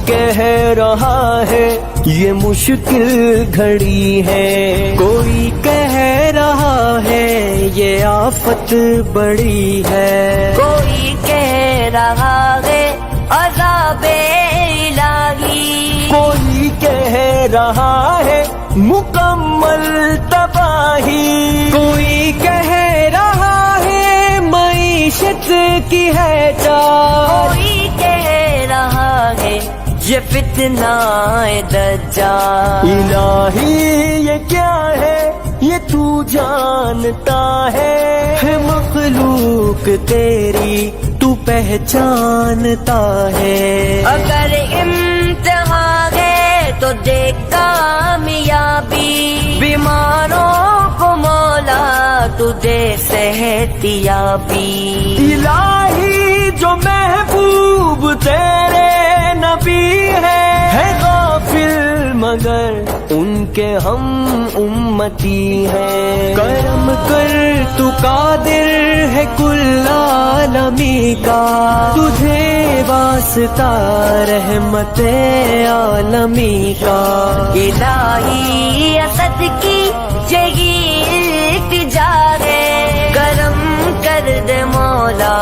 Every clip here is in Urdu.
کہہ رہا ہے یہ مشکل گھڑی ہے، کوئی کہہ رہا ہے یہ آفت بڑی ہے، کوئی کہہ رہا ہے عذاب الہی، کوئی کہہ رہا ہے مکمل تباہی، کوئی کہہ رہا ہے معیشت کی ہے چار، کوئی کہہ رہا ہے یہ فتنہ دجال۔ الہی یہ کیا ہے یہ تو جانتا ہے مخلوق تیری تو پہچانتا ہے، اگر امتحان ہے تو دیکھ کامیابی، بیماروں کو مولا تو دے صحتیابی۔ الہی جو محبوب تیرے نبی ہے غافل مگر ان کے ہم امتی ہیں، کرم کر تو قادر ہے کل عالمی کا، تجھے واسطہ رحمت عالمی کا، الہی اسد کی یہی التجا ہے، کرم کر دے مولا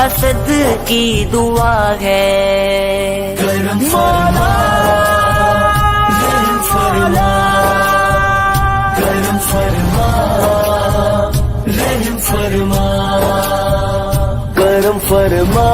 اسد کی دعا ہے، کرم مولا رحم فرما، کرم فرما رحم فرما، کرم فرما